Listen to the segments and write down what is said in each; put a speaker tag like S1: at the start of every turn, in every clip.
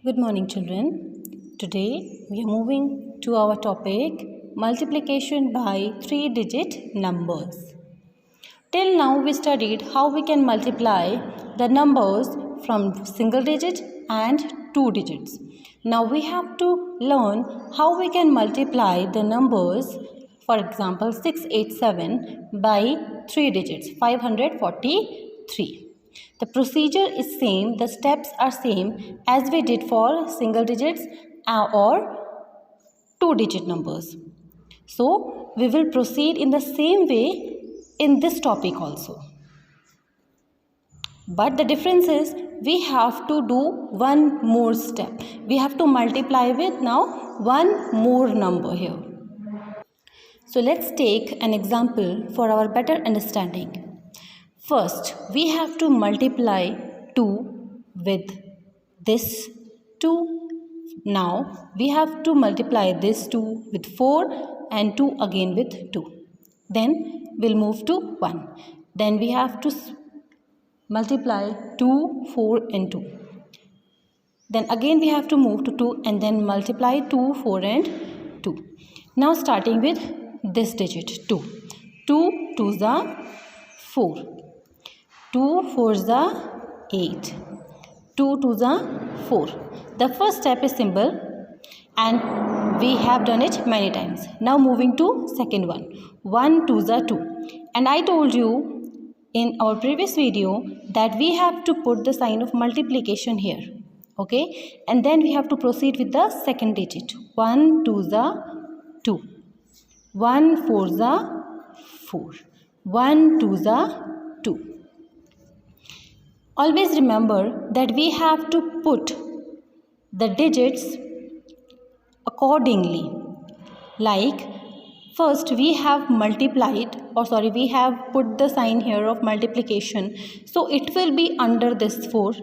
S1: Good morning, children. Today we are moving to our topic multiplication by three-digit numbers. Till now we studied how we can multiply the numbers from single digit and two digits. Now we have to learn how we can multiply the numbers, for example 687 by three digits, 543. The procedure is same, the steps are same as we did for single digits or two digit numbers. So we will proceed in the same way in this topic also. But the difference is we have to do one more step. We have to multiply with now one more number here. So let's take an example for our better understanding. First, we have to multiply 2 with this 2. Now, we have to multiply this 2 with 4 and 2 again with 2. Then, we'll move to 1. Then, we have to multiply 2, 4 and 2. Then, again we have to move to 2 and then multiply 2, 4 and 2. Now, starting with this digit 2. 2 2s are 4. 2 4s are 8. 2 2s are 4. The first step is simple and we have done it many times. Now moving to second one. 1 2s are 2. And I told you in our previous video that we have to put the sign of multiplication here. Okay. And then we have to proceed with the second digit. 1 2s are 2. 1 4s are 4. 1 2s are 2. Always remember that we have to put the digits accordingly. Like first we have multiplied we have put the sign here of multiplication. So it will be under this 4.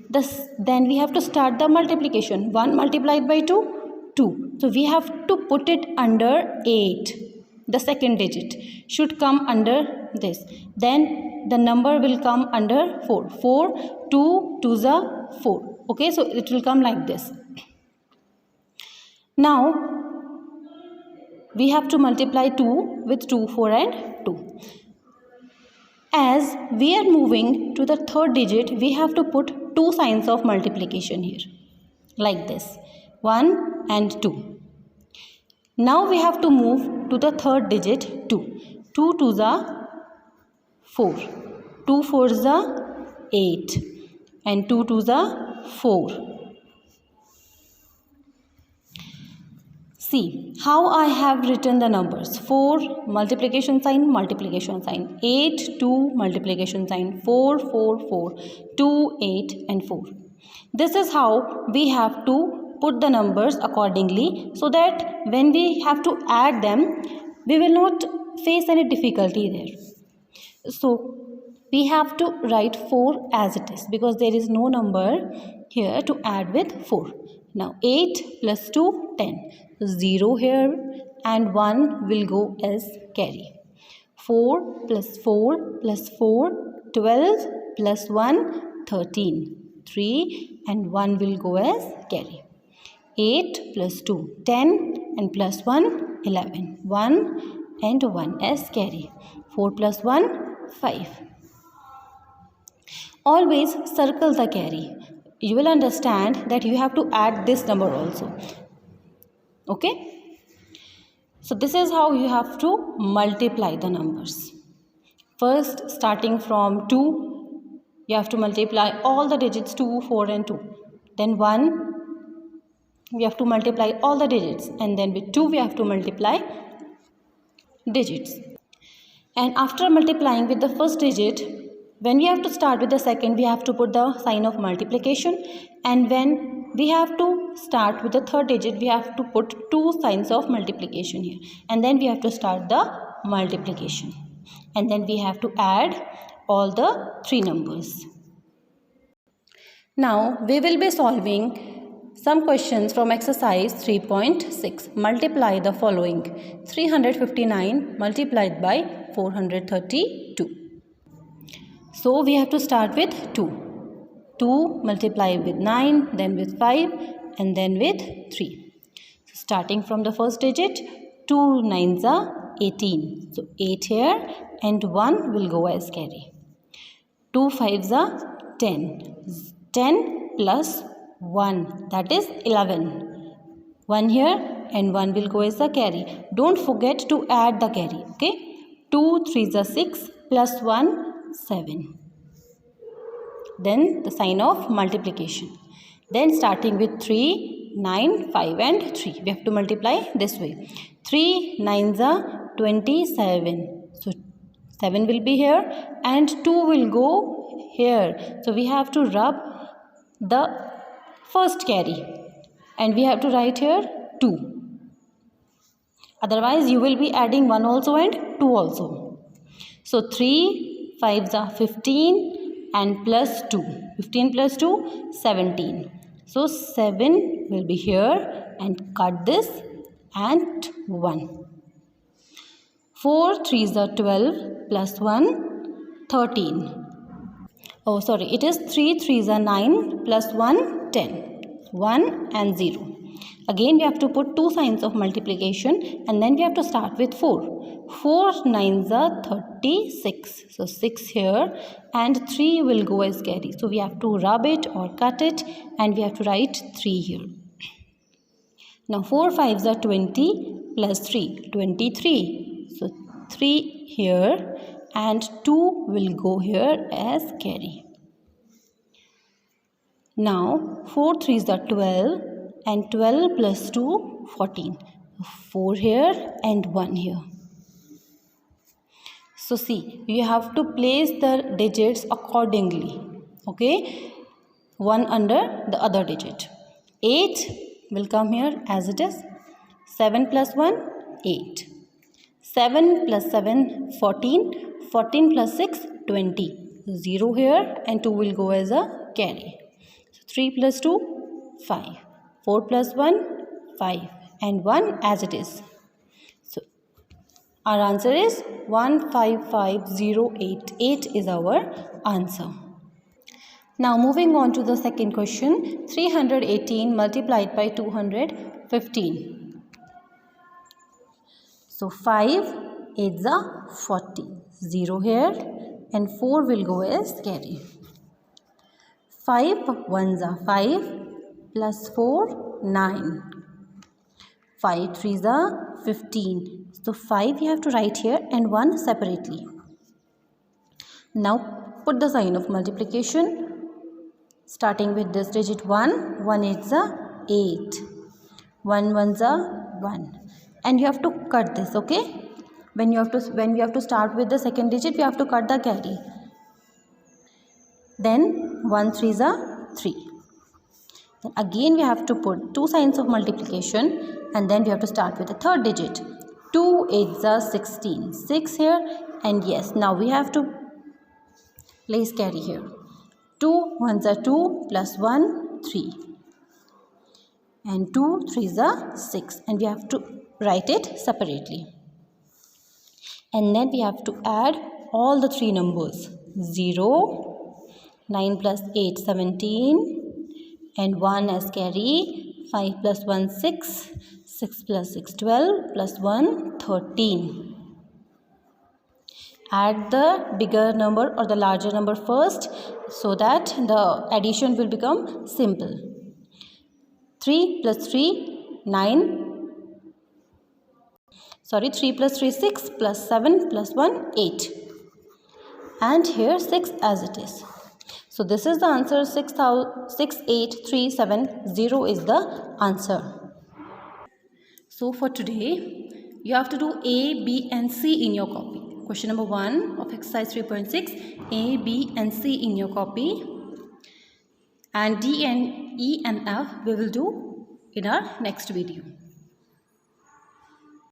S1: Then we have to start the multiplication. 1 multiplied by 2, 2. So we have to put it under 8. The second digit should come under this. Then the number will come under 4. 4, 2, 2s are 4. Okay, so it will come like this. Now, we have to multiply 2 with 2, 4 and 2. As we are moving to the third digit, we have to put two signs of multiplication here. Like this. 1 and 2. Now we have to move to the third digit 2. 2 2s are 4. 2 4s are 8. And 2 2s are 4. See how I have written the numbers. 4 multiplication sign, 8 2 multiplication sign, 4 4 4, 2 8 and 4. This is how we have to put the numbers accordingly so that when we have to add them, we will not face any difficulty there. So we have to write 4 as it is because there is no number here to add with 4. Now 8 plus 2, 10. 0 here and 1 will go as carry. 4 plus 4 plus 4, 12 plus 1, 13. 3 and 1 will go as carry. 8 plus 2, 10 and plus 1, 11. 1 and 1 as carry. 4 plus 1, 5. Always circle the carry. You will understand that you have to add this number also. Okay? So this is how you have to multiply the numbers. First, starting from 2, you have to multiply all the digits 2, 4 and 2. Then 1, we have to multiply all the digits. And then with 2, we have to multiply digits. And after multiplying with the first digit, when we have to start with the second, we have to put the sign of multiplication. And when we have to start with the third digit, we have to put two signs of multiplication here. And then we have to start the multiplication. And then we have to add all the three numbers. Now, we will be solving some questions from exercise 3.6. Multiply the following. 359 multiplied by 432. So we have to start with 2. 2 multiply with 9, then with 5, and then with 3. So starting from the first digit, 2 9s are 18. So 8 here and 1 will go as carry. 2 5s are 10. 10 plus 1, that is 11. 1 here and 1 will go as the carry. Don't forget to add the carry. Okay. 2 3s are 6 plus 1 7. Then the sign of multiplication. Then starting with 3, 9, 5 and 3. We have to multiply this way. 3 9s are 27. So 7 will be here and 2 will go here. So we have to rub the first carry and we have to write here 2. Otherwise you will be adding 1 also and 2 also. So 3 5s are 15 and plus 2. 15 plus 2, 17. So 7 will be here and cut this and 1. 4 3s are 12 plus 1, 13. Oh sorry, it is 3 3s are 9 plus 1, 10. 1 and 0. Again we have to put two signs of multiplication and then we have to start with 4. 4 9s are 36. So 6 here and 3 will go as carry. So we have to rub it or cut it and we have to write 3 here. Now 4 5s are 20 plus 3, 23. So 3 here and 2 will go here as carry. Now 4 3s are 12 and 12 plus 2, 14. 4 here and 1 here. So see, you have to place the digits accordingly. Okay, one under the other digit. 8 will come here as it is. 7 plus 1, 8. 7 plus 7, 14. 14 plus 6, 20. 0 here and 2 will go as a carry. So 3 plus 2, 5. 4 plus 1, 5 and 1 as it is. So our answer is 155,088. 8 is our answer. Now moving on to the second question. 318 multiplied by 215. So 5 8s are 40. 0 here and 4 will go as carry. 5 1s are 5 plus 4 9. 5 3s are 15. So 5 you have to write here and 1 separately. Now put the sign of multiplication. Starting with this digit 1, 1 8s are 8. 1 1s are 1. And you have to cut this, okay? When we have to start with the second digit, we have to cut the carry. Then 1 3s are 3. Then again we have to put two signs of multiplication and then we have to start with the third digit. 2 8s are 16. 6 here and yes, now we have to place carry here. 2 1s are 2 plus 1, 3. And 2 3s are 6 and we have to write it separately. And then we have to add all the three numbers. 0, 9 plus 8, 17. And 1 as carry. 5 plus 1, 6. 6 plus 6, 12. Plus 1, 13. Add the bigger number or the larger number first so that the addition will become simple. 3 plus 3, 9. 3 plus 3, 6 plus 7 plus 1, 8. And here 6 as it is. So this is the answer. 68370 is the answer. So for today, you have to do A, B and C in your copy. Question number 1 of exercise 3.6, A, B and C in your copy. And D and E and F we will do in our next video.